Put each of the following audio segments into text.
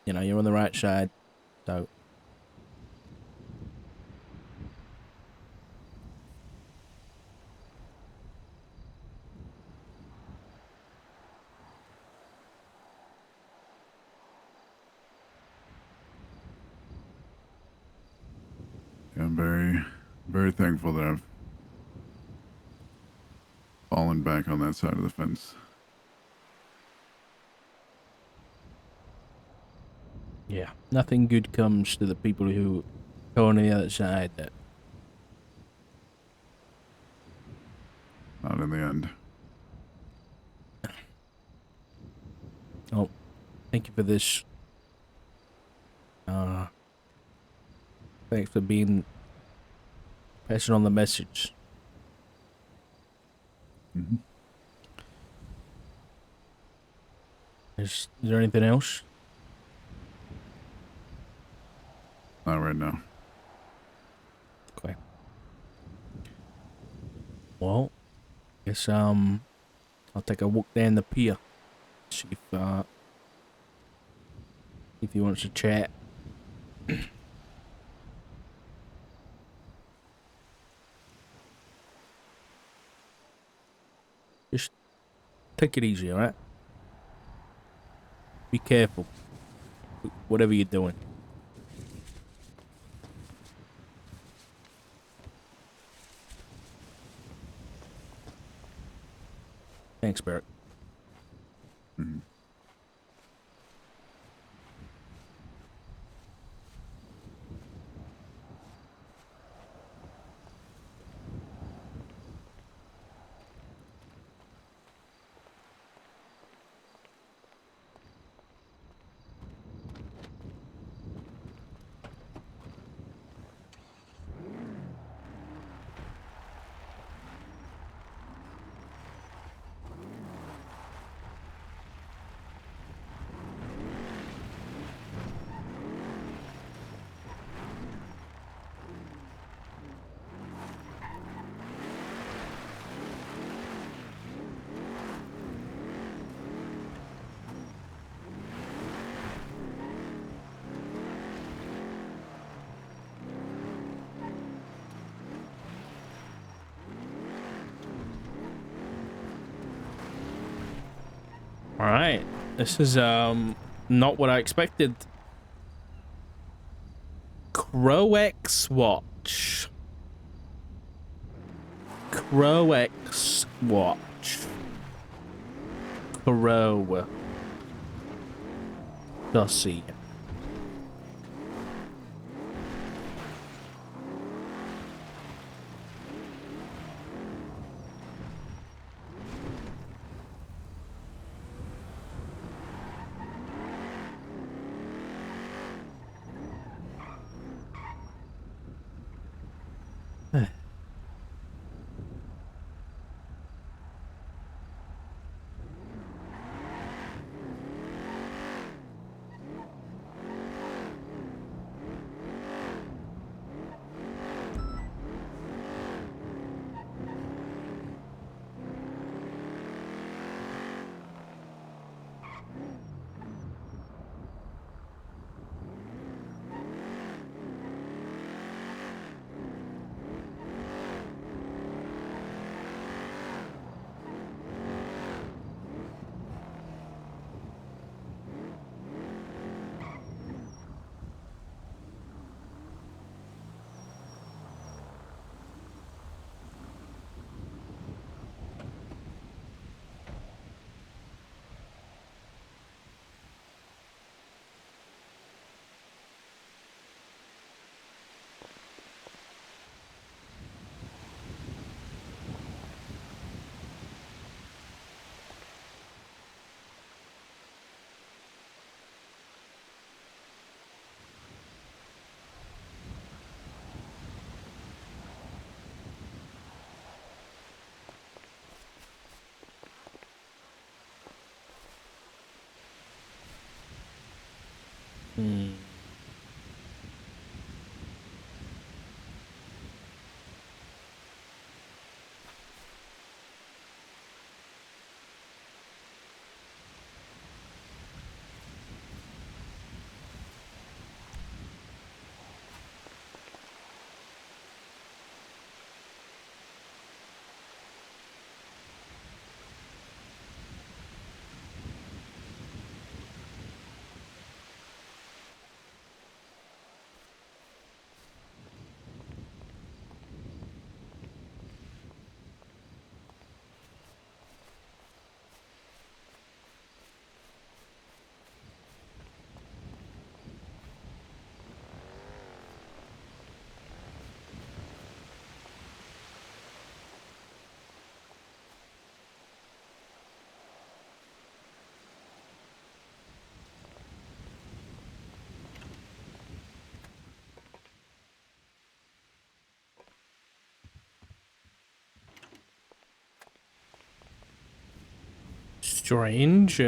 You know, you're on the right side. So Yeah, I'm very thankful that I've fallen back on that side of the fence. yeah, nothing good comes to the people who go on the other side. That Not in the end. oh, thank you for this. Uh, thanks for being passing on the message. Mm-hmm. Is there anything else? Not right now. Okay. Well, guess I'll take a walk down the pier. See if he wants to chat. Just take it easy, all right? Be careful. Whatever you're doing. Thanks, Barrett. Mm-hmm. All right. This is not what I expected. Crox Watch. Crox Watch. Crow. Dossie. Hmm. Strange.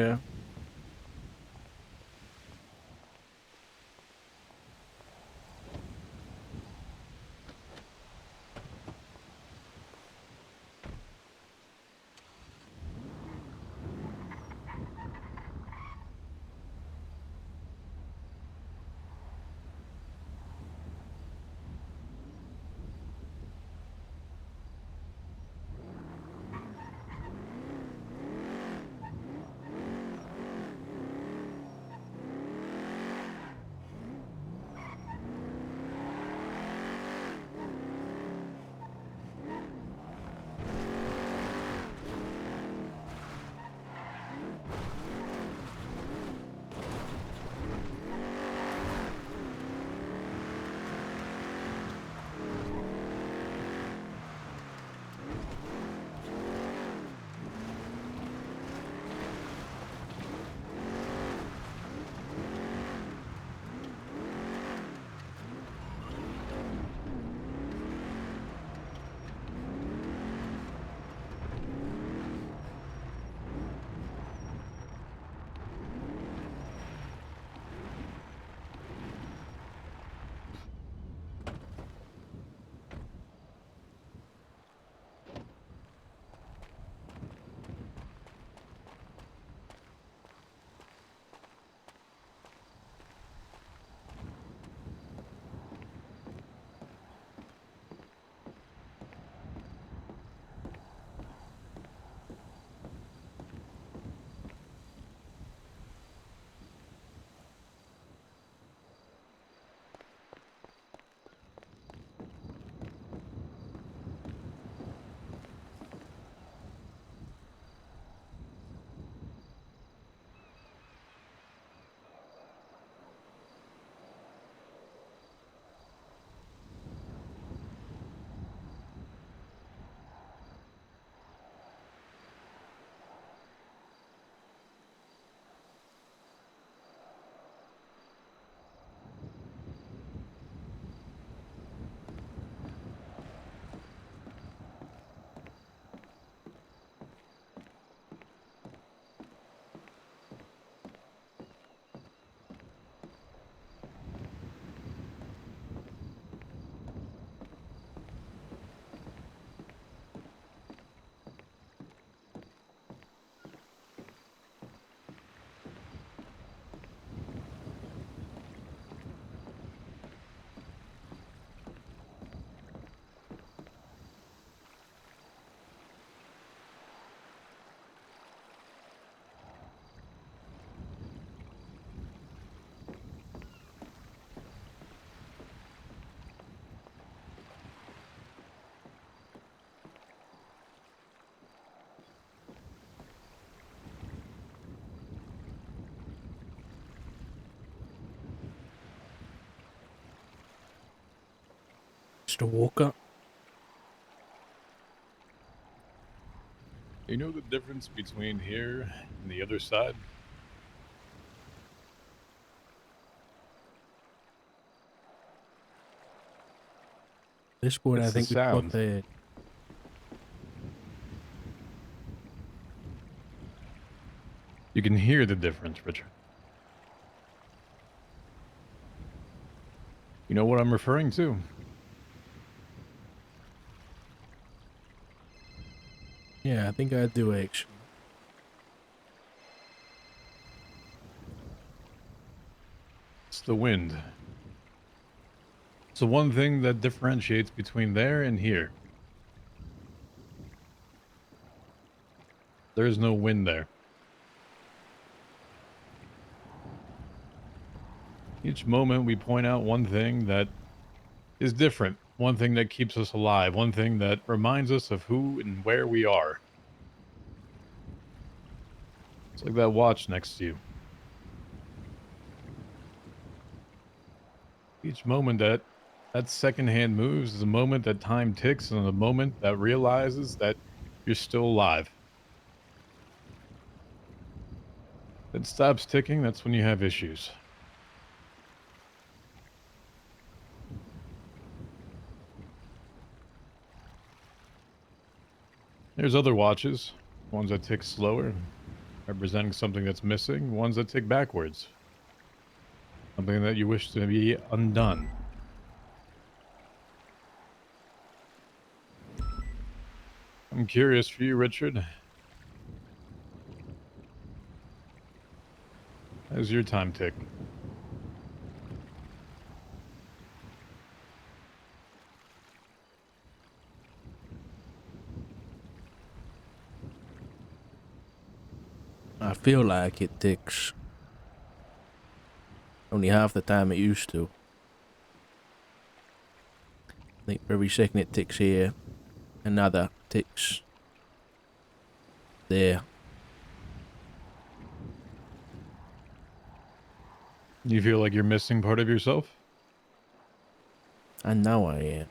Just a walker. You know the difference between here and the other side? This one, I It's the think we both sound. heard. You can hear the difference, Richard. You know what I'm referring to? Yeah, I think I do actually. It's the wind. It's the one thing that differentiates between there and here. There's no wind there. Each moment we point out one thing that is different, one thing that keeps us alive, one thing that reminds us of who and where we are. It's like that watch next to you. Each moment that second hand moves is a moment that time ticks and a moment that realizes that you're still alive. It stops ticking, that's when you have issues. There's other watches, ones that tick slower. representing something that's missing, ones that tick backwards, something that you wish to be undone. I'm curious for you, Richard. How's your time tick? I feel like it ticks only half the time it used to. I think for every second it ticks here, another ticks there. You feel like you're missing part of yourself? I know I am.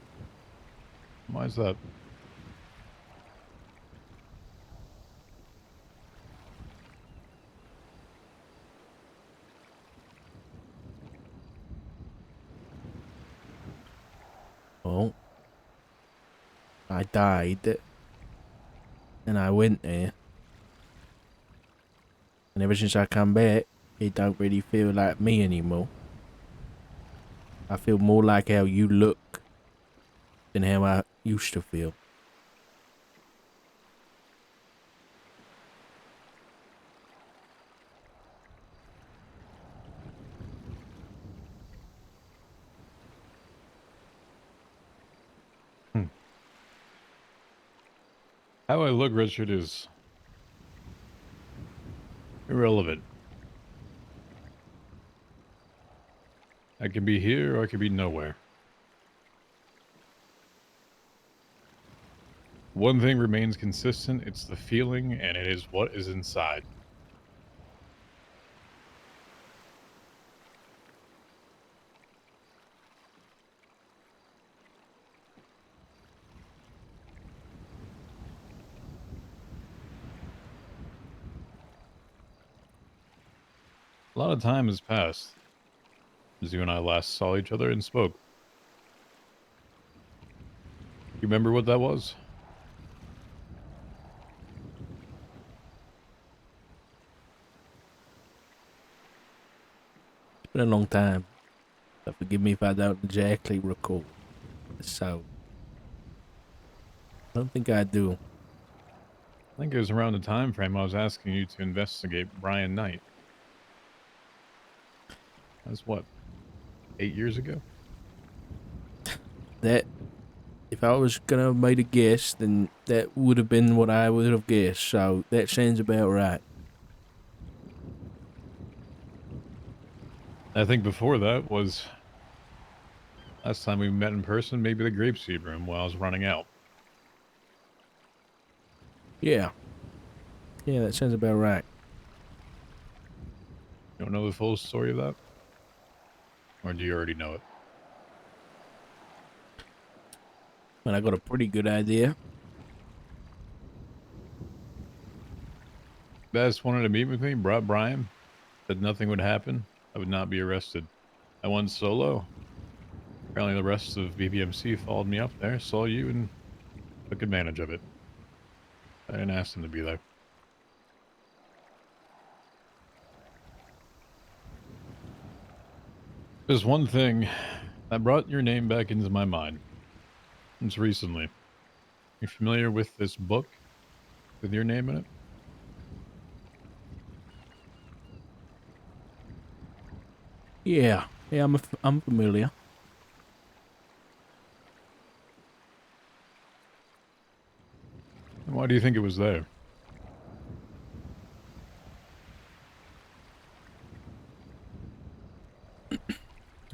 Why is that? Well, I died, and I went there, and ever since I come back, it don't really feel like me anymore. I feel more like how you look than how I used to feel. Hmm. How I look, Richard, is irrelevant. I could be here or I could be nowhere. One thing remains consistent, it's the feeling, and it is what is inside. A lot of time has passed since you and I last saw each other and spoke. You remember what that was? It's been a long time, so forgive me if I don't exactly recall. So, I don't think I do. I think it was around the time frame I was asking you to investigate Brian Knight. That's what, 8 years ago? That, if I was gonna have made a guess, then that would have been what I would have guessed, so that sounds about right. I think before that was last time we met in person, maybe the grapeseed room while I was running out. Yeah. Yeah, that sounds about right. You don't know the full story of that? Or do you already know it? But I got a pretty good idea. Best wanted to meet with me, brought Brian, said nothing would happen. I would not be arrested. I went solo. Apparently the rest of BBMC followed me up there, saw you, and took advantage of it. I didn't ask them to be there. There's one thing that brought your name back into my mind. It's recently. You familiar with this book with your name in it? Yeah. Yeah, I'm familiar. And why do you think it was there?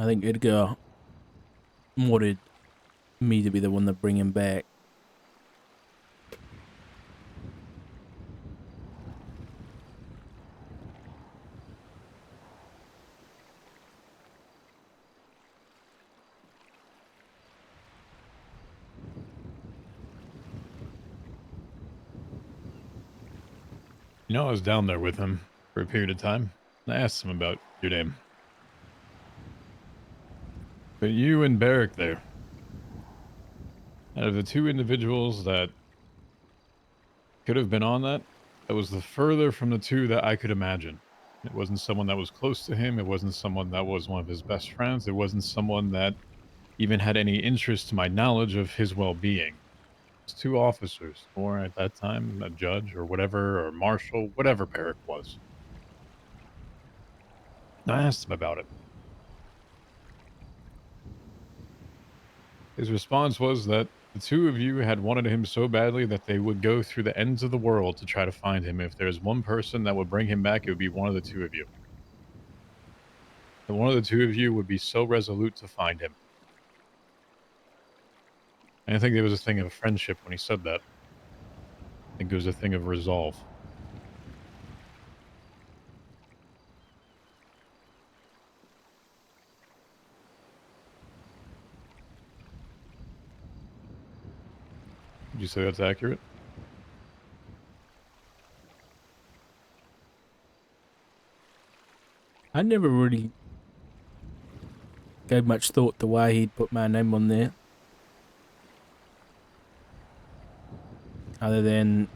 I think Edgar wanted me to be the one to bring him back. You know, I was down there with him for a period of time. And I asked him about your name. But you and Barrick there, out of the two individuals that could have been on that, that was the further from the two that I could imagine. It wasn't someone that was close to him. It wasn't someone that was one of his best friends. It wasn't someone that even had any interest to my knowledge of his well-being. It's two officers, or at that time, a judge or whatever, or marshal, whatever Barrick was. I asked him about it. His response was that the two of you had wanted him so badly that they would go through the ends of the world to try to find him. If there's one person that would bring him back, it would be one of the two of you. And one of the two of you would be so resolute to find him. And I think there was a thing of friendship when he said that. I think it was a thing of resolve. Would you say that's accurate? I never really gave much thought to why he'd put my name on there. Other than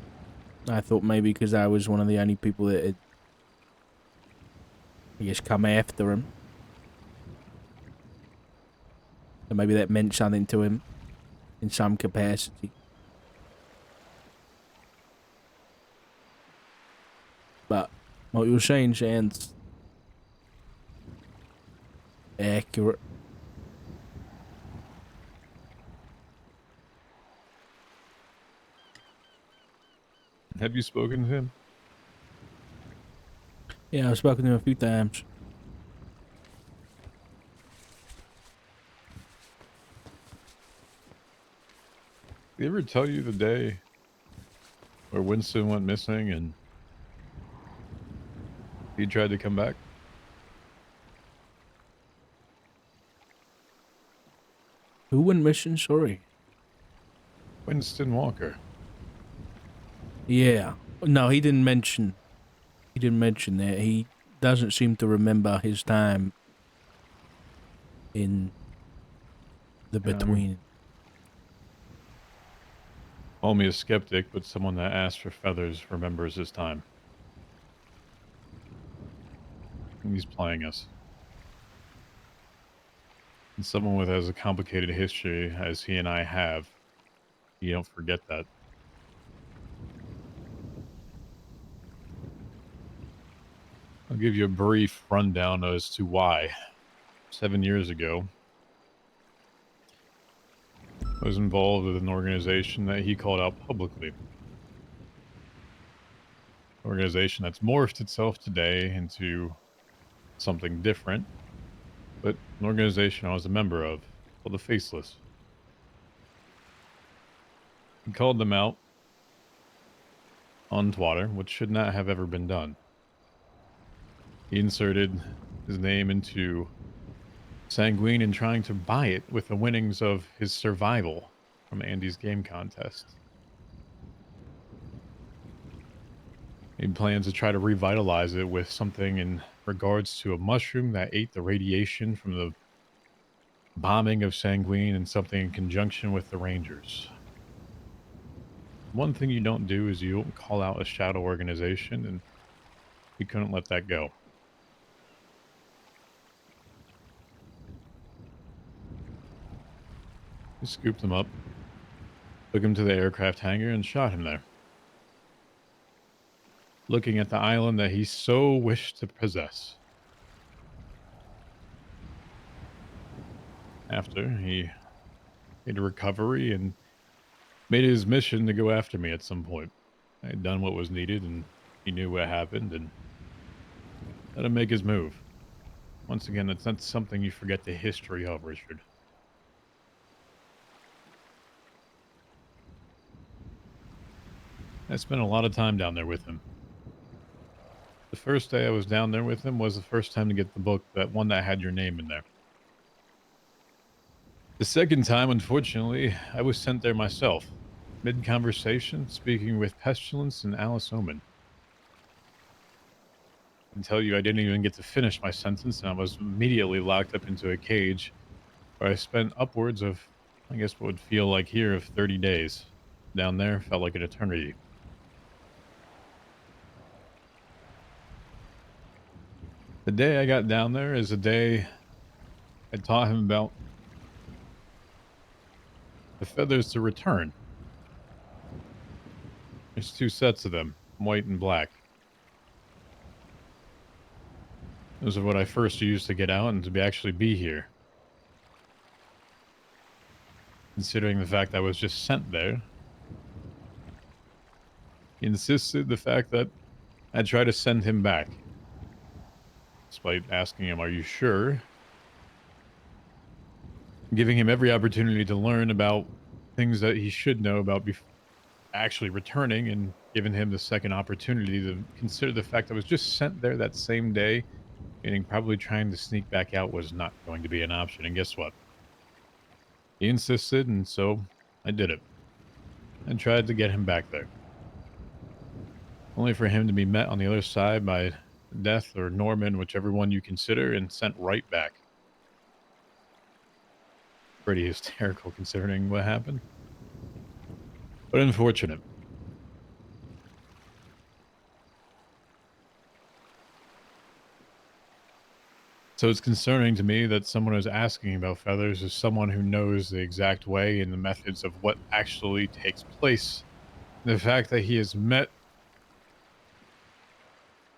I thought maybe because I was one of the only people that had, I guess, come after him. So maybe that meant something to him in some capacity. But what you're saying sounds accurate. Have you spoken to him? Yeah, I've spoken to him a few times. Did he ever tell you the day where Winston went missing and he tried to come back? Who went missing? Sorry. Winston Walker. Yeah. No, he didn't mention. He didn't mention that. He doesn't seem to remember his time in the between. Call me a skeptic, but someone that asks for feathers remembers his time. And he's playing us. And someone with as a complicated history as he and I have, you don't forget that. I'll give you a brief rundown as to why. 7 years ago, I was involved with an organization that he called out publicly. An organization that's morphed itself today into something different, but an organization I was a member of called the Faceless. He called them out on Twitter, which should not have ever been done. He inserted his name into Sanguine and trying to buy it with the winnings of his survival from Andy's game contest. He plans to try to revitalize it with something in regards to a mushroom that ate the radiation from the bombing of Sanguine and something in conjunction with the Rangers. One thing you don't do is you don't call out a shadow organization, and we couldn't let that go. We scooped him up, took him to the aircraft hangar, and shot him there. Looking at the island that he so wished to possess. After, he made a recovery and made it his mission to go after me at some point. I had done what was needed, and he knew what happened, and let him make his move. Once again, that's not something you forget the history of, Richard. I spent a lot of time down there with him. The first day I was down there with him was the first time to get the book, that one that had your name in there. The second time, unfortunately, I was sent there myself, mid-conversation, speaking with Pestilence and Alice Omen. I can tell you I didn't even get to finish my sentence, and I was immediately locked up into a cage where I spent upwards of, I guess what would feel like here, of 30 days. Down there felt like an eternity. The day I got down there is the day I taught him about the feathers to return. There's two sets of them, white and black. Those are what I first used to get out and to actually be here. Considering the fact I was just sent there, he insisted the fact that I tried to send him back. Despite asking him, "Are you sure?" Giving him every opportunity to learn about things that he should know about actually returning, and giving him the second opportunity to consider the fact I was just sent there that same day, meaning probably trying to sneak back out was not going to be an option. And guess what? He insisted, and so I did it. And tried to get him back there. Only for him to be met on the other side by Death or Norman, whichever one you consider, and sent right back. Pretty hysterical considering what happened. But unfortunate. So it's concerning to me that someone who's asking about feathers is someone who knows the exact way and the methods of what actually takes place. The fact that he has met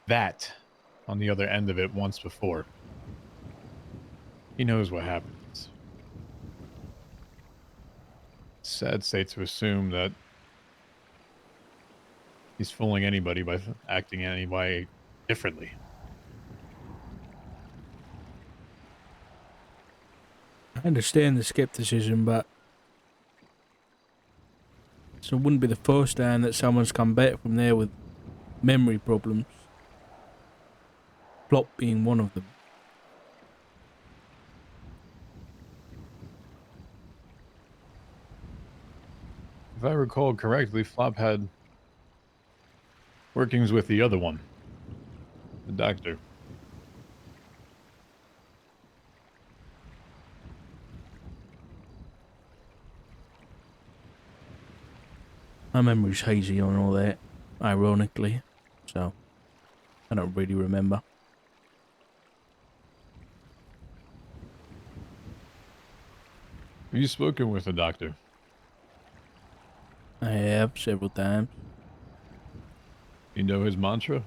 that on the other end of it once before. He knows what happens. Sad state to assume that he's fooling anybody by acting any way differently. I understand the skepticism, but so it wouldn't be the first time that someone's come back from there with memory problems. Plot being one of them. If I recall correctly, Flop had workings with the other one, the doctor. My memory's hazy on all that, ironically, so I don't really remember. Have you spoken with the doctor? I have several times. You know his mantra?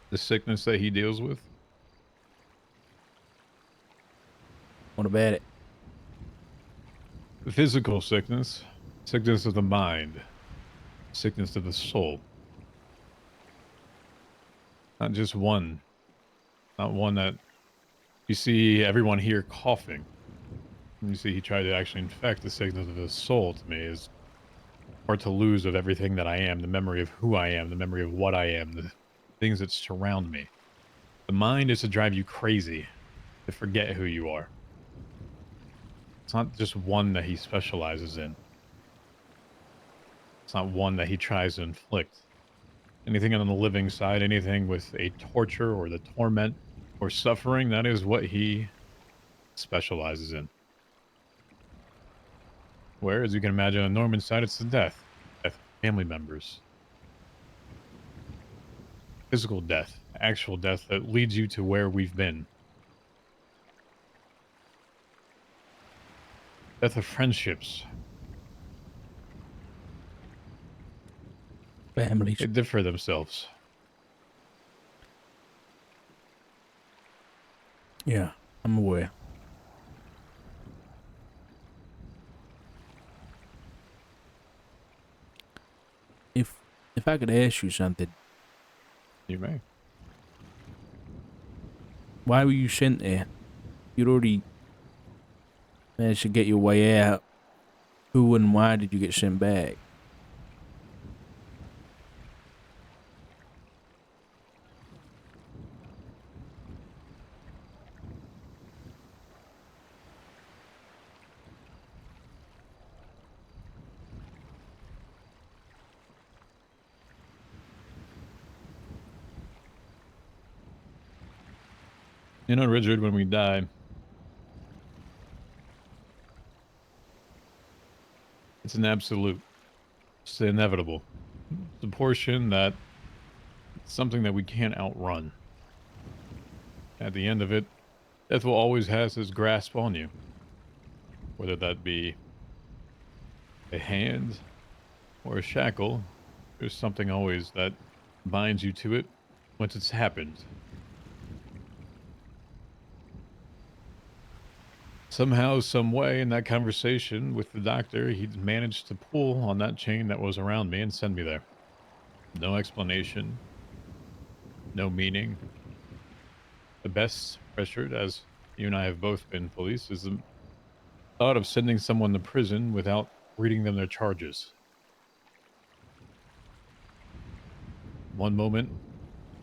The sickness that he deals with? What about it? The physical sickness, sickness of the mind, sickness of the soul. Not just one. Not one that you see everyone here coughing. You see he tried to actually infect the sickness of his soul to me is or to lose of everything that I am, the memory of who I am, the memory of what I am, the things that surround me. The mind is to drive you crazy, to forget who you are. It's not just one that he specializes in. It's not one that he tries to inflict. Anything on the living side, anything with a torture or the torment or suffering, that is what he specializes in. Where, as you can imagine, on Norman's side, it's the death. Death of family members. Physical death. Actual death that leads you to where we've been. Death of friendships. Families. They differ themselves. Yeah, I'm aware. If I could ask you something, You may. why were you sent there? You'd already managed to get your way out. Who and why did you get sent back? You know, Richard, when we die, it's an absolute. It's inevitable. The portion that It's something that we can't outrun. At the end of it, death will always has his grasp on you. Whether that be a hand or a shackle, there's something always that binds you to it once it's happened. Somehow, some way in that conversation with the doctor, he managed to pull on that chain that was around me and send me there. No explanation, no meaning. The best pressured, as you and I have both been police, is the thought of sending someone to prison without reading them their charges. One moment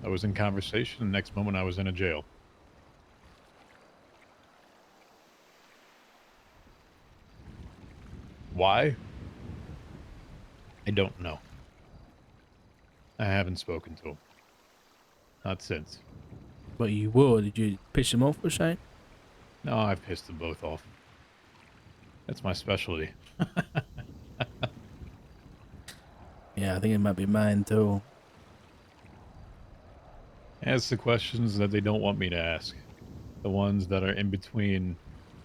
I was in conversation, the next moment I was in a jail. Why? I don't know. I haven't spoken to him. Not since. But you will. Did you piss him off or something? No, I've pissed them both off. That's my specialty. Yeah, I think it might be mine too. Ask the questions that they don't want me to ask. The ones that are in between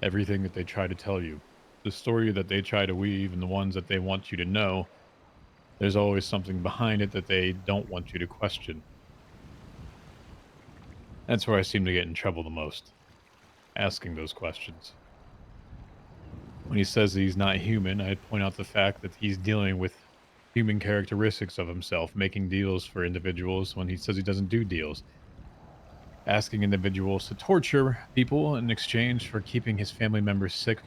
everything that they try to tell you. The story that they try to weave and the ones that they want you to know. There's always something behind it that they don't want you to question. That's where I seem to get in trouble the most. Asking those questions. When he says that he's not human, I point out the fact that he's dealing with human characteristics of himself, making deals for individuals when he says he doesn't do deals. Asking individuals to torture people in exchange for keeping his family members sick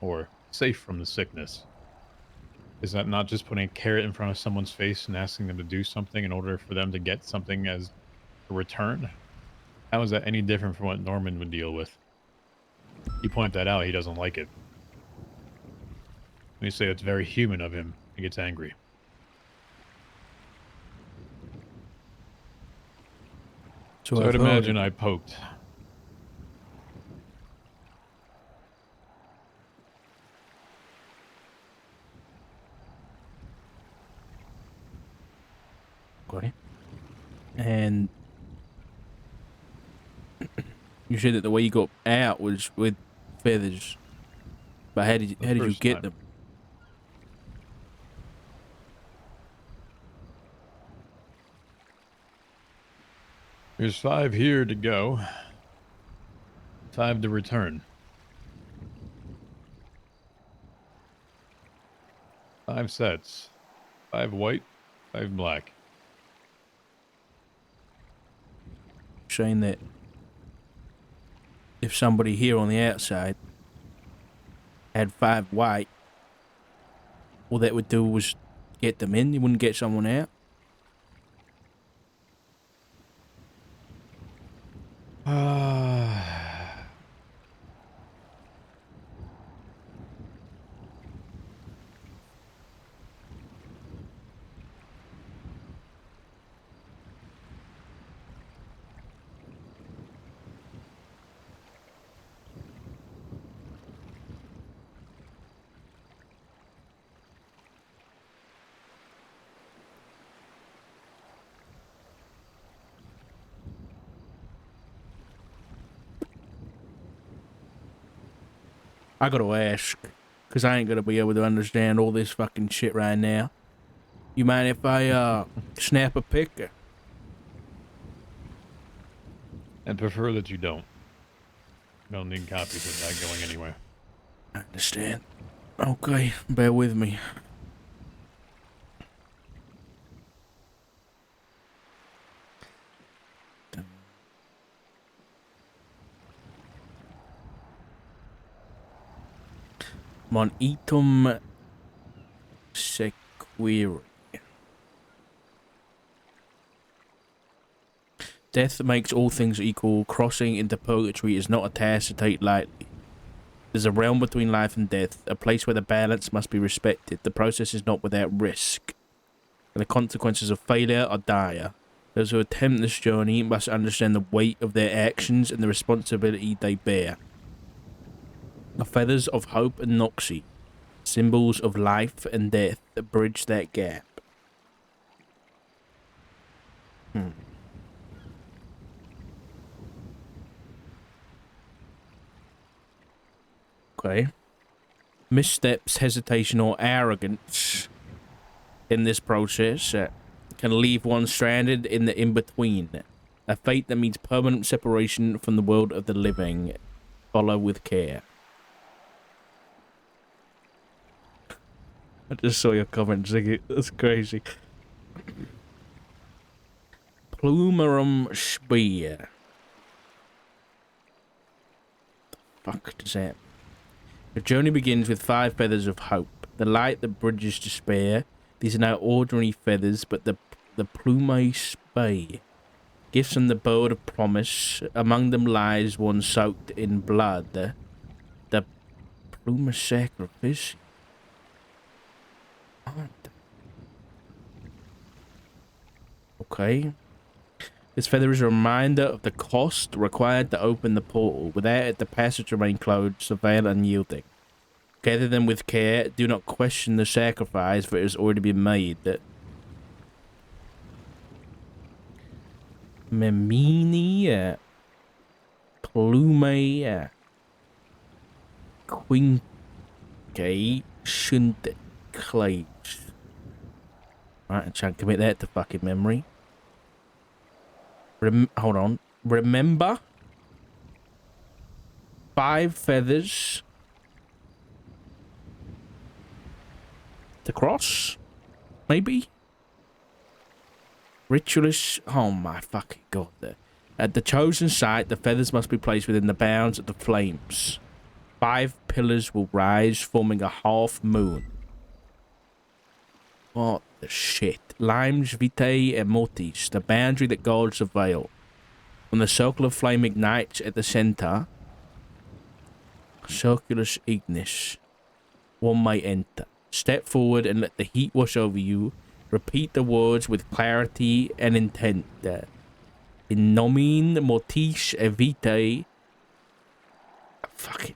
or safe from the sickness. Is that not just putting a carrot in front of someone's face and asking them to do something in order for them to get something as a return? How is that any different from what Norman would deal with? You point that out, he doesn't like it. When you say it's very human of him, he gets angry. So I'd imagine I poked. Okay. And you said that the way you got out was with feathers. But how did you get them? There's 5 here to go. 5 to return. 5 sets. 5 white, 5 black. Saying that if somebody here on the outside had 5 white, all that would do was get them in. You wouldn't get someone out. I gotta ask, because I ain't gonna be able to understand all this fucking shit right now. You mind if I, snap a picture? I'd prefer that you don't. Don't need copies of that going anywhere. I understand. Okay, bear with me. Mon itum sequiri. Death makes all things equal. Crossing into purgatory is not a task to take lightly. There's a realm between life and death, a place where the balance must be respected. The process is not without risk, and the consequences of failure are dire. Those who attempt this journey must understand the weight of their actions and the responsibility they bear. The feathers of hope and noxy, symbols of life and death that bridge that gap. Hmm. Okay. Missteps, hesitation, or arrogance in this process can leave one stranded in the in-between. A fate that means permanent separation from the world of the living. Follow with care. I just saw your comment, Ziggy. That's crazy. Plumerum Spear. Fuck does that? The journey begins with 5 feathers of hope. The light that bridges despair. These are not ordinary feathers, but the plume spay. Gifts from the bird of promise. Among them lies one soaked in blood. The plume sacrifice. Okay. This feather is a reminder of the cost required to open the portal. Without it, the passage remains closed, so veil unyielding. Gather them with care. Do not question the sacrifice, for it has already been made. Memini, Plume, Quinque, Shunt, Clays. Right, I'm trying to commit that to fucking memory. Hold on. Remember? 5 feathers. To cross? Maybe? Ritualist. Oh my fucking god. At the chosen site, the feathers must be placed within the bounds of the flames. 5 pillars will rise, forming a half moon. What the shit? Limes vitae and mortis, the boundary that guards the veil. When the circle of flame ignites at the center, circulus ignis, one may enter. Step forward and let the heat wash over you. Repeat the words with clarity and intent. In nomine mortis vitae. Fuck it.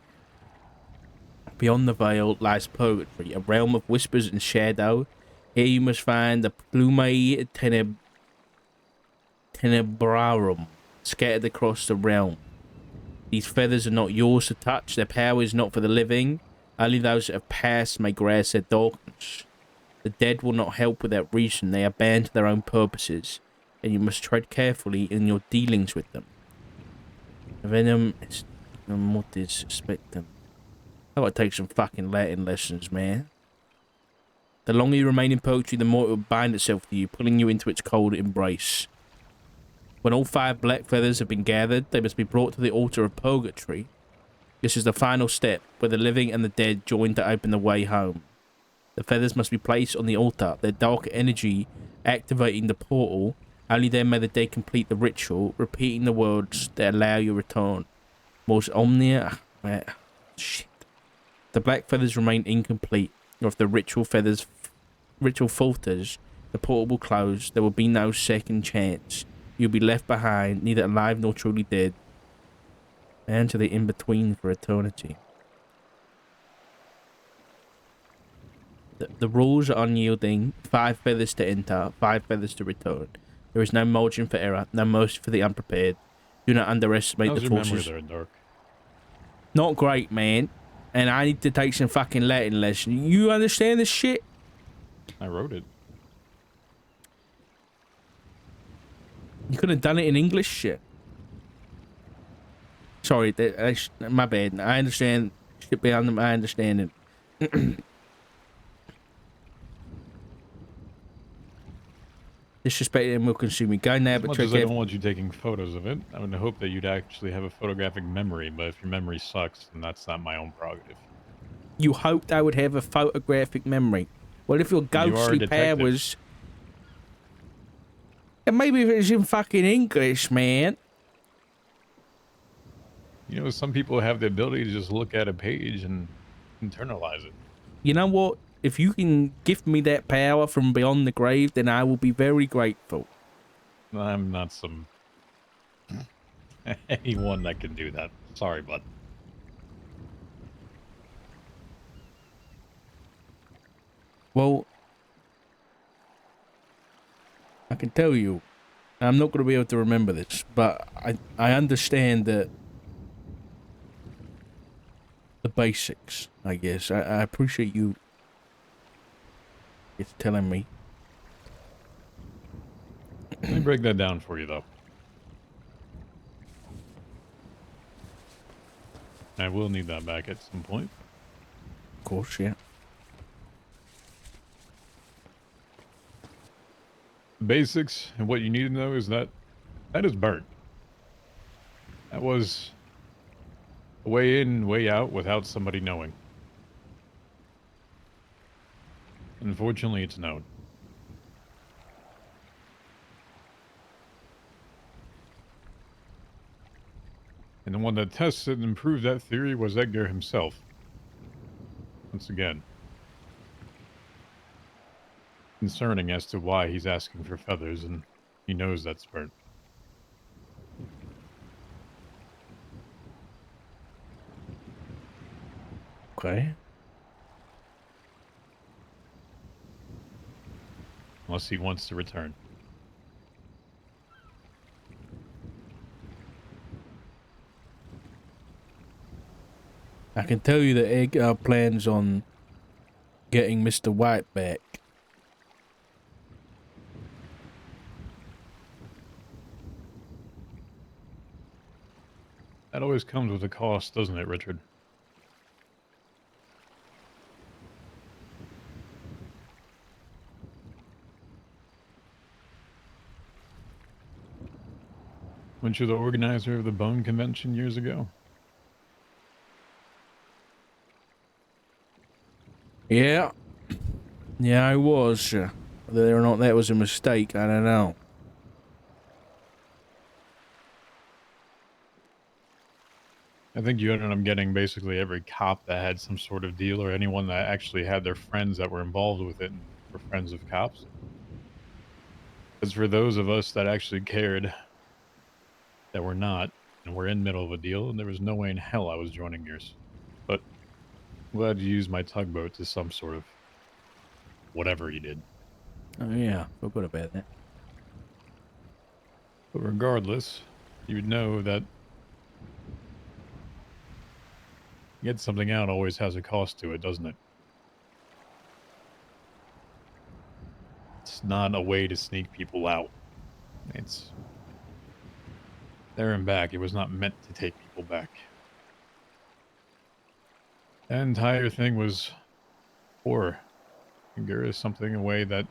Beyond the veil lies purgatory, a realm of whispers and shadow. Here you must find the plume tenebrarum scattered across the realm. These feathers are not yours to touch. Their power is not for the living. Only those that have passed may grasp their darkness. The dead will not help without reason. They are bound to their own purposes, and you must tread carefully in your dealings with them. Venom is mortis spectrum. I gotta take some fucking Latin lessons, man. The longer you remain in purgatory, the more it will bind itself to you, pulling you into its cold embrace. When all 5 black feathers have been gathered, they must be brought to the altar of purgatory. This is the final step, where the living and the dead join to open the way home. The feathers must be placed on the altar, their dark energy activating the portal. Only then may the dead complete the ritual, repeating the words that allow your return. Mors omnia... Shit. The black feathers remain incomplete, or if the ritual falters, the portal will close. There will be no second chance. You'll be left behind, neither alive nor truly dead, and to the in-between for eternity. The rules are unyielding. 5 feathers to enter, 5 feathers to return. There is no margin for error, no mercy for the unprepared. Do not underestimate How's the your memory forces. there, Dark? Not great, man. And I need to take some fucking Latin lesson. You understand this shit? I wrote it. You could have done it in English, shit. Sorry, my bad. I understand. Shit beyond my understanding. Disrespecting will consume me. Go now, As but much trick as I don't want you taking photos of it, I would hope that you'd actually have a photographic memory, but if your memory sucks, then that's not my own prerogative. You hoped I would have a photographic memory. What if your You are a ghostly detective. powers... And maybe if it's in fucking English, man. You know, some people have the ability to just look at a page and internalize it. You know what? If you can gift me that power from beyond the grave, then I will be very grateful. I'm not some... anyone that can do that. Sorry, bud. Well, I can tell you, I'm not going to be able to remember this, but I understand the basics, I guess. I appreciate you it's telling me. Let me break that down for you, though. I will need that back at some point. Of course, yeah. The basics and what you need to know is that is burnt. That was a way in, way out without somebody knowing. Unfortunately, it's known. And the one that tested and proved that theory was Edgar himself. Once again. Concerning as to why he's asking for feathers, and he knows that's burnt. Okay. Unless he wants to return. I can tell you that Edgar plans on getting Mr. White back. That always comes with a cost, doesn't it, Richard? Weren't you the organizer of the Bone Convention years ago? Yeah. Yeah, I was. Whether or not that was a mistake, I don't know. I think you ended up getting basically every cop that had some sort of deal, or anyone that actually had their friends that were involved with it and were friends of cops. Because for those of us that actually cared, that were not, and were in the middle of a deal, and there was no way in hell I was joining yours. But I'm glad you used my tugboat to some sort of whatever you did. Oh, yeah. Forgot about that. But regardless, you'd know that get something out always has a cost to it, doesn't it? It's not a way to sneak people out. It's there and back. It was not meant to take people back. The entire thing was for Finger is something, a way that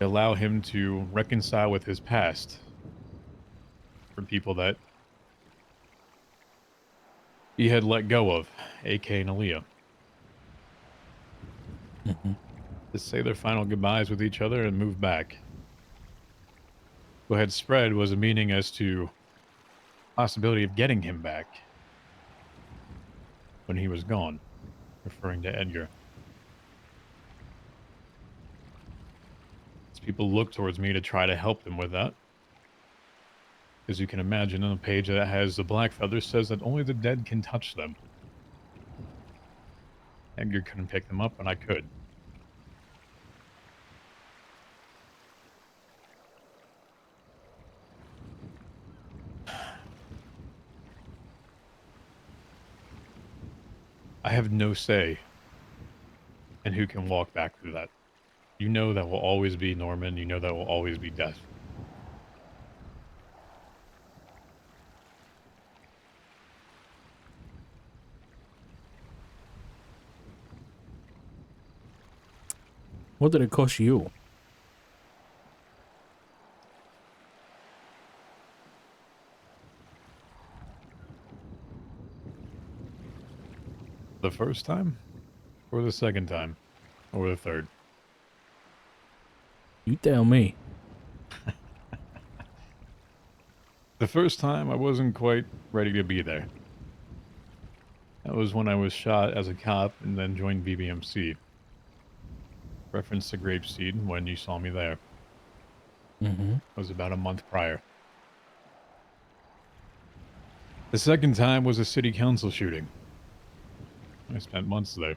allow him to reconcile with his past for people that he had let go of, AK and Aaliyah. Mm-hmm. To say their final goodbyes with each other and move back. What had spread was a meaning as to possibility of getting him back when he was gone, referring to Edgar. As people look towards me to try to help them with that. As you can imagine, on a page that has the black feather says that only the dead can touch them. Edgar couldn't pick them up, and I could. I have no say in who can walk back through that. You know that will always be Norman. You know that will always be Death. What did it cost you? The first time? Or the second time? Or the third? You tell me. The first time, I wasn't quite ready to be there. That was when I was shot as a cop and then joined BBMC. Reference to Grapeseed when you saw me there. Mm-hmm. It was about a month prior. The second time was a city council shooting. I spent months there.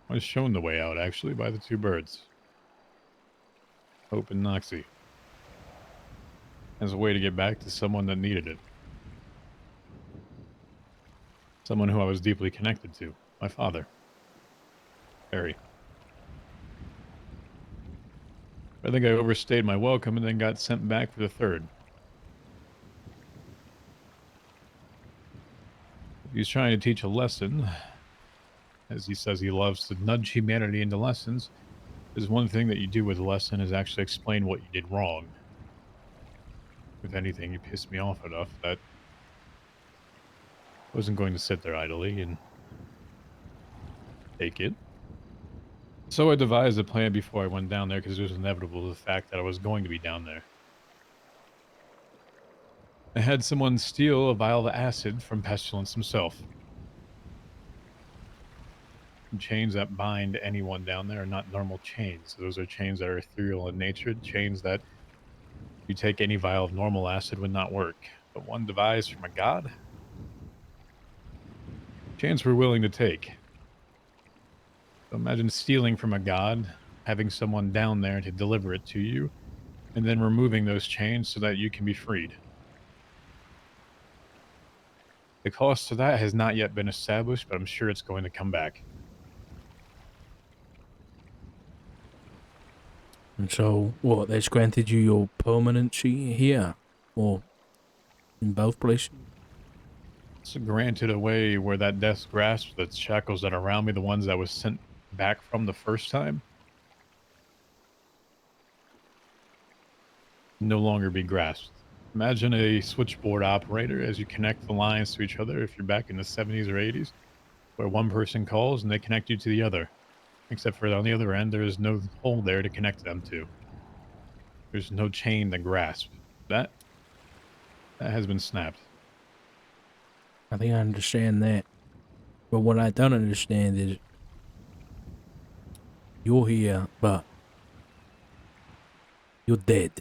I was shown the way out, actually, by the two birds. Hope and Noxie. as a way to get back to someone that needed it. Someone who I was deeply connected to. My father. Harry. I think I overstayed my welcome and then got sent back for the third. He's trying to teach a lesson, as he says he loves to nudge humanity into lessons. There's one thing that you do with a lesson is actually explain what you did wrong. If anything, you pissed me off enough that I wasn't going to sit there idly and take it. So I devised a plan before I went down there because it was inevitable the fact that I was going to be down there. I had someone steal a vial of acid from Pestilence himself. Chains that bind anyone down there are not normal chains. Those are chains that are ethereal in nature, chains that you take any vial of normal acid would not work. But one devised from a god, chains we're willing to take. So imagine stealing from a god, having someone down there to deliver it to you, and then removing those chains so that you can be freed. The cost to that has not yet been established, but I'm sure it's going to come back. And so, what, that's granted you your permanency here? Or in both places? It's granted a way where that death's grasp, the shackles that are around me, the ones that was sent back from the first time, no longer be grasped. Imagine a switchboard operator as you connect the lines to each other if you're back in the 70s or 80s, where one person calls and they connect you to the other. Except for on the other end, there is no hole there to connect them to. There's no chain to grasp. That has been snapped. I think I understand that. But what I don't understand is you're here, but you're dead.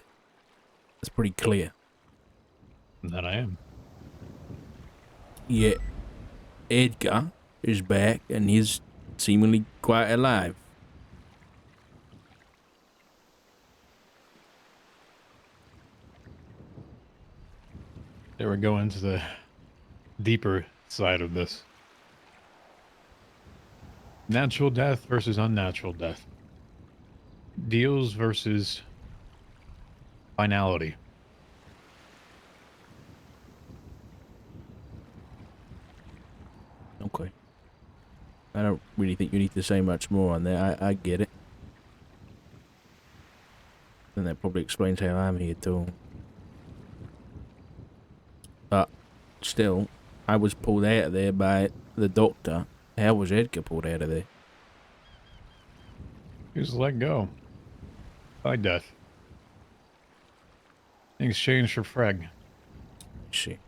That's pretty clear. And that I am. Yet Edgar is back and he's seemingly quite alive. There we go into the deeper side of this. Natural death versus unnatural death. Deals versus finality. Okay. I don't really think you need to say much more on that. I get it. And that probably explains how I'm here too. But still, I was pulled out of there by the doctor. How was Edgar pulled out of there? He was let go by death in exchange for Freg. Shit.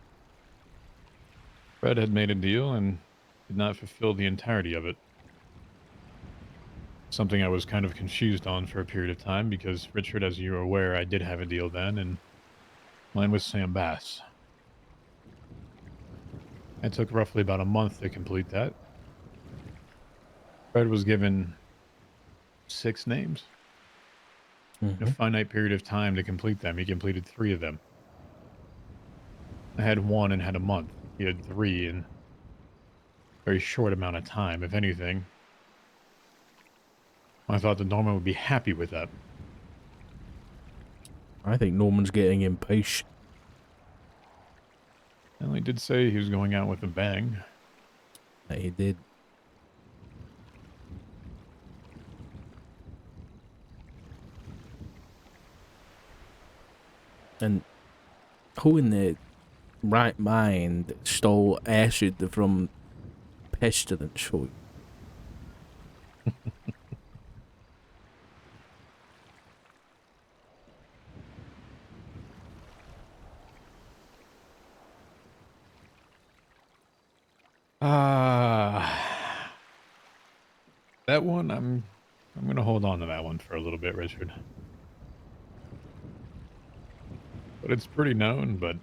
Fred had made a deal and did not fulfill the entirety of it. Something I was kind of confused on for a period of time because, Richard, as you're aware, I did have a deal then, and mine was Sam Bass. It took roughly about a month to complete that. Fred was given 6 names. In a finite period of time to complete them. He completed 3 of them. I had 1 and had a month. He had 3 in a very short amount of time. If anything, I thought that Norman would be happy with that. I think Norman's getting impatient. Well, he did say he was going out with a bang. That he did. And who in their right mind stole acid from Pestilence for you? That one, I'm going to hold on to that one for a little bit, Richard. But it's pretty known, but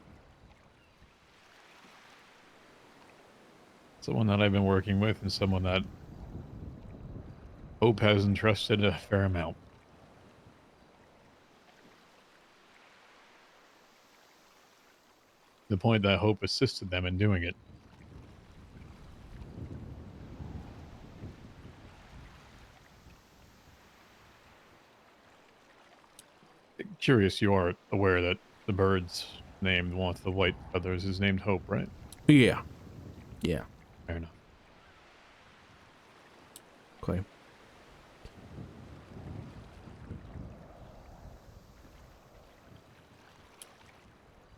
someone that I've been working with and someone that Hope has entrusted a fair amount. the point that Hope assisted them in doing it. Curious, you are aware that the bird's named one with the white feathers is named Hope, right? Yeah. Yeah. Fair enough. Okay.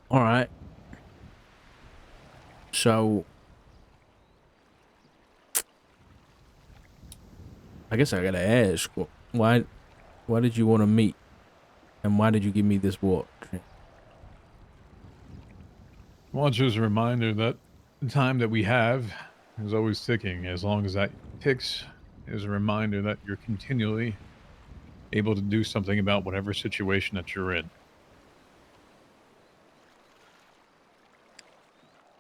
All right. So, I guess I gotta ask, why did you want to meet, and why did you give me this watch? Watch as a reminder that the time that we have is always ticking. As long as that ticks, is a reminder that you're continually able to do something about whatever situation that you're in.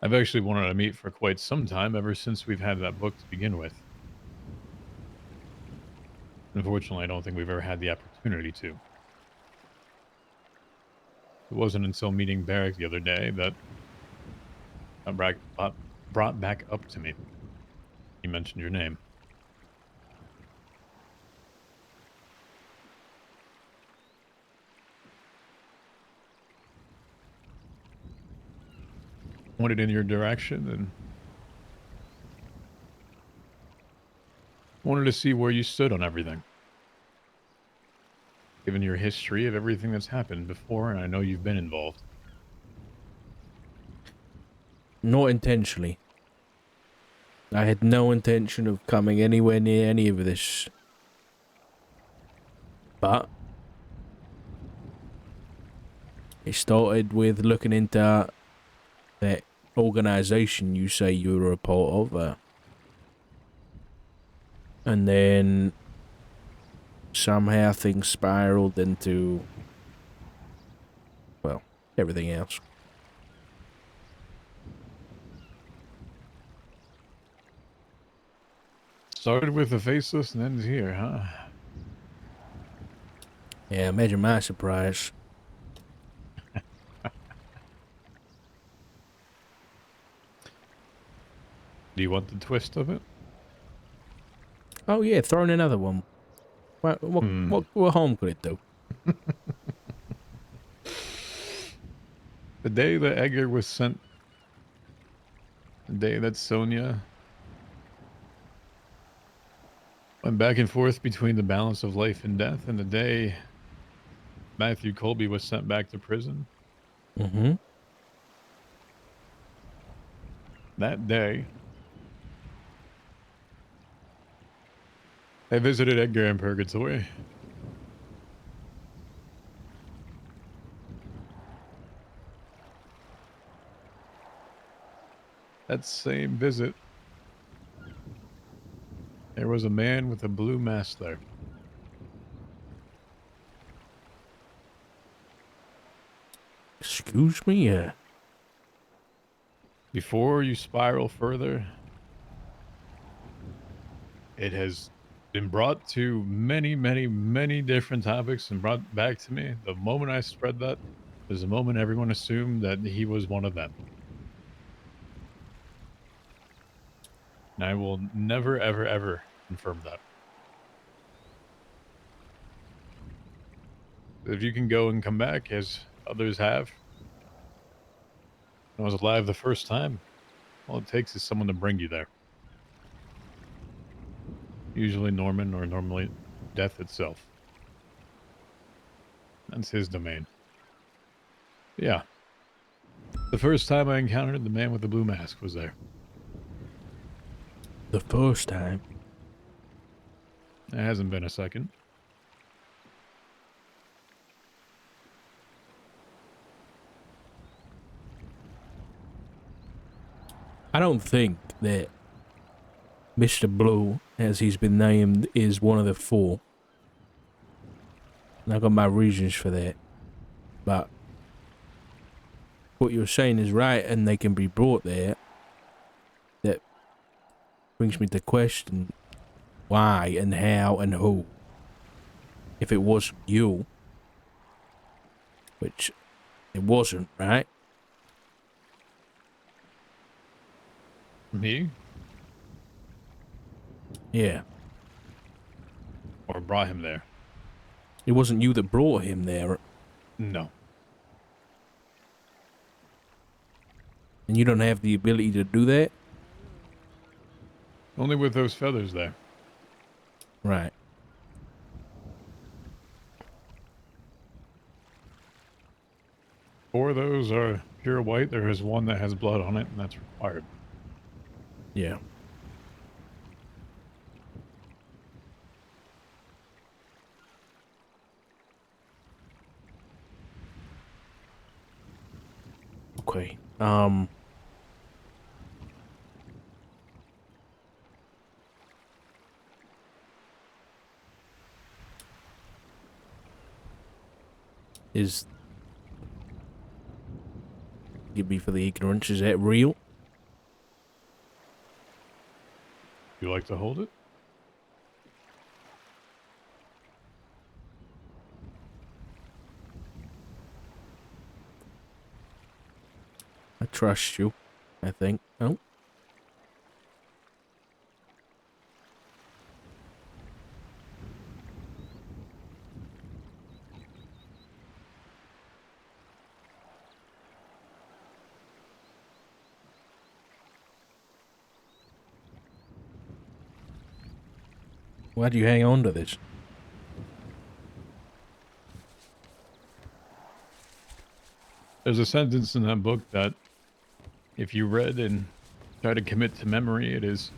I've actually wanted to meet for quite some time, ever since we've had that book to begin with. Unfortunately, I don't think we've ever had the opportunity to. It wasn't until meeting Barrick the other day that brought back up to me. He mentioned your name. Pointed in your direction and wanted to see where you stood on everything. Given your history of everything that's happened before, and I know you've been involved. Not intentionally. I had no intention of coming anywhere near any of this. But it started with looking into that organization you say you were a part of. And then somehow things spiraled into, well, everything else. Started with the faceless and ends here, huh? Yeah, imagine my surprise. Do you want the twist of it? Oh yeah, throw in another one. What harm could it do? The day that Edgar was sent, the day that Sonia went back and forth between the balance of life and death, and the day Matthew Colby was sent back to prison. Mm-hmm. That day, I visited Edgar in Purgatory. That same visit, there was a man with a blue mask there. Excuse me? Before you spiral further, it has been brought to many, many, many different topics and brought back to me. The moment I spread that is the moment everyone assumed that he was one of them. And I will never, ever, ever confirm that. If you can go and come back, as others have, I was alive the first time. All it takes is someone to bring you there. Usually Norman, or normally death itself. That's his domain. Yeah. The first time I encountered the man with the blue mask was there. The first time. It hasn't been a second. I don't think that Mr. Blue, as he's been named, is one of the four. And I've got my reasons for that. But what you're saying is right, and they can be brought there. That brings me to question why and how and who. If it was you, which it wasn't, right? Me? Yeah. Or brought him there? It wasn't you that brought him there, No. and you don't have the ability to do that? Only with those feathers there. Right. 4 of those are pure white. There is one that has blood on it, and that's required. Yeah. Okay. Is, give me for the ignorance, is that real? You like to hold it? I trust you, I think. Oh. Why do you hang on to this? There's a sentence in that book that if you read and try to commit to memory, it is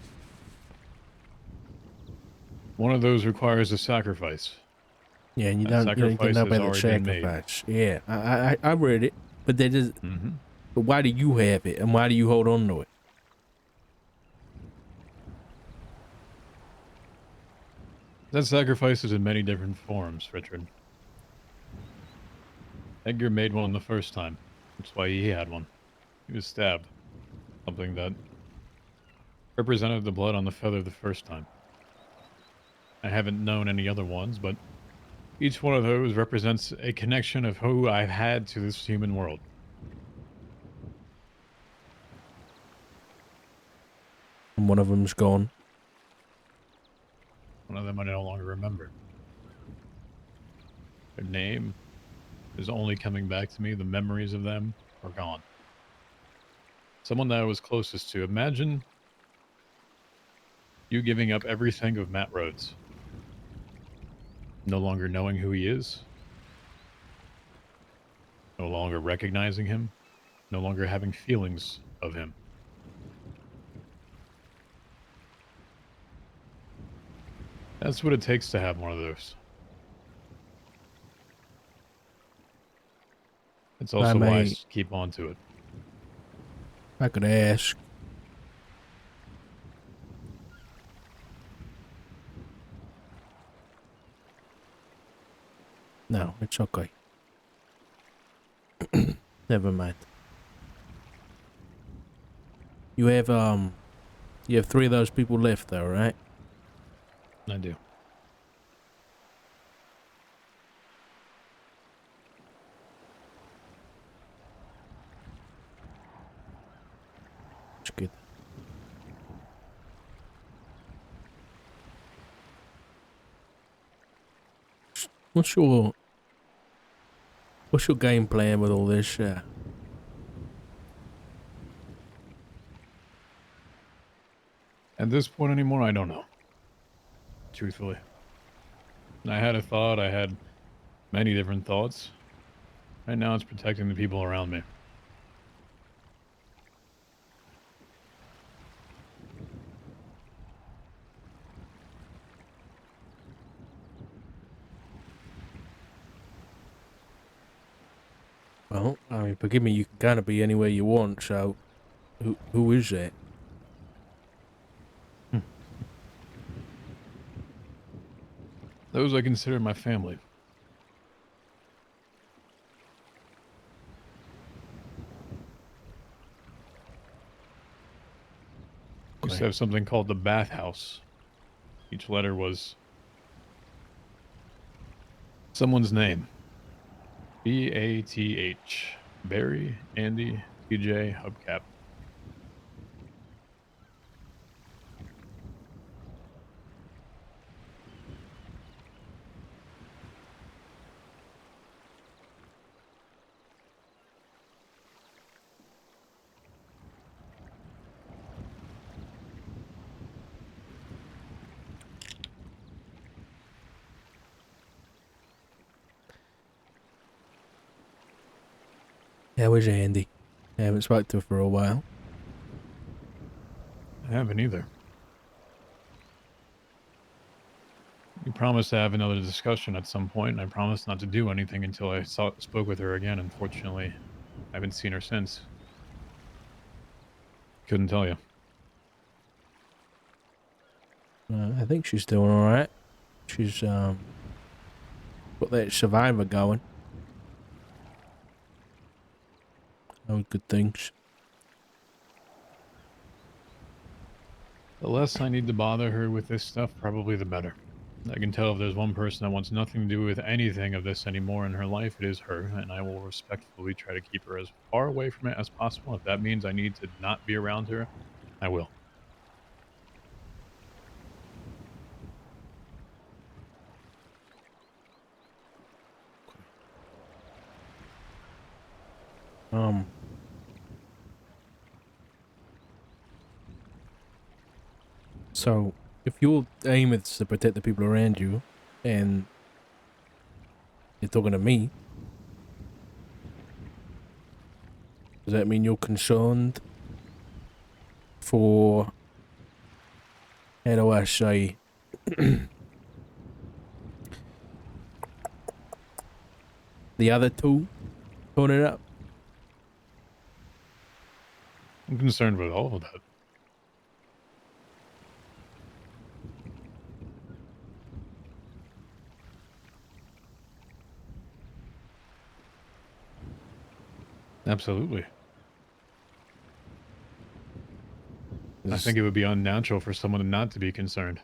one of those requires a sacrifice. Yeah, and you That don't sacrifice know has about the already been made. sacrifice. Yeah, I read it, but that is. Mm-hmm. But why do you have it, and why do you hold on to it? That sacrifice is in many different forms, Richard. Edgar made one the first time. That's why he had one. He was stabbed. Something that represented the blood on the feather the first time. I haven't known any other ones, but each one of those represents a connection of who I've had to this human world. And one of them's gone. One of them I no longer remember. Their name is only coming back to me. The memories of them are gone. Someone that I was closest to. Imagine you giving up everything of Matt Rhodes. No longer knowing who he is. No longer recognizing him. No longer having feelings of him. That's what it takes to have one of those. It's also why I keep on to it. I could ask. No, it's okay. Never mind. You have 3 of those people left though, right? I do. It's good. What's your game plan with all this? At this point anymore, I don't know. Truthfully. I had a thought. I had many different thoughts. Right now, it's protecting the people around me. Well, I mean, forgive me, you can kind of be anywhere you want, so who is that? Those I consider my family. Used to have something called the bathhouse. Each letter was someone's name. B-A-T-H. Barry, Andy, TJ, Hubcap. How is Andy? I haven't spoken to her for a while. I haven't either. We promised to have another discussion at some point, and I promised not to do anything until I spoke with her again. Unfortunately, I haven't seen her since. Couldn't tell you. I think she's doing all right. She's got that survivor going. Oh, good things. The less I need to bother her with this stuff, probably the better. I can tell if there's one person that wants nothing to do with anything of this anymore in her life, it is her, and I will respectfully try to keep her as far away from it as possible. If that means I need to not be around her, I will. So, if your aim is to protect the people around you, and you're talking to me, does that mean you're concerned for, how do I say, the other two turning up? I'm concerned with all of that. Absolutely. I think it would be unnatural for someone not to be concerned.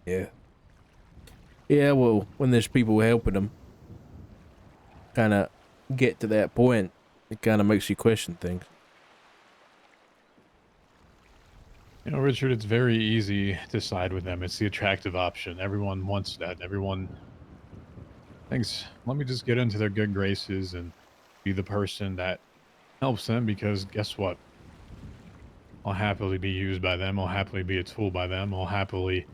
Yeah. Yeah, well, when there's people helping them kind of get to that point, it kind of makes you question things. You know, Richard, it's very easy to side with them. It's the attractive option. Everyone wants that. Everyone thinks, let me just get into their good graces and be the person that helps them, because guess what? I'll happily be used by them. I'll happily be a tool by them. I'll happily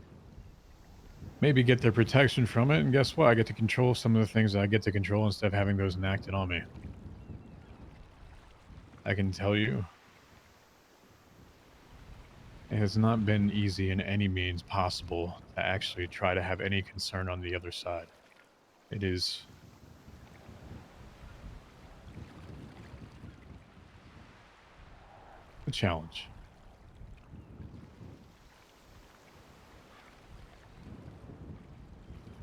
maybe get their protection from it. And guess what? I get to control some of the things that I get to control instead of having those enacted on me. I can tell you, it has not been easy in any means possible to actually try to have any concern on the other side. It is a challenge.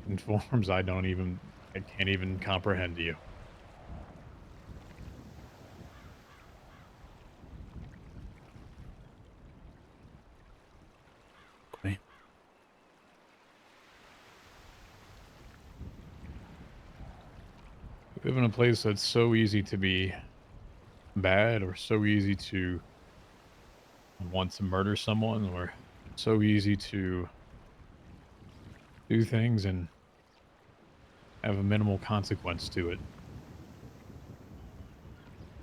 In forms I can't even comprehend to you. Okay. We live in a place that's so easy to be bad, or so easy to want to murder someone, or so easy to do things and have a minimal consequence to it.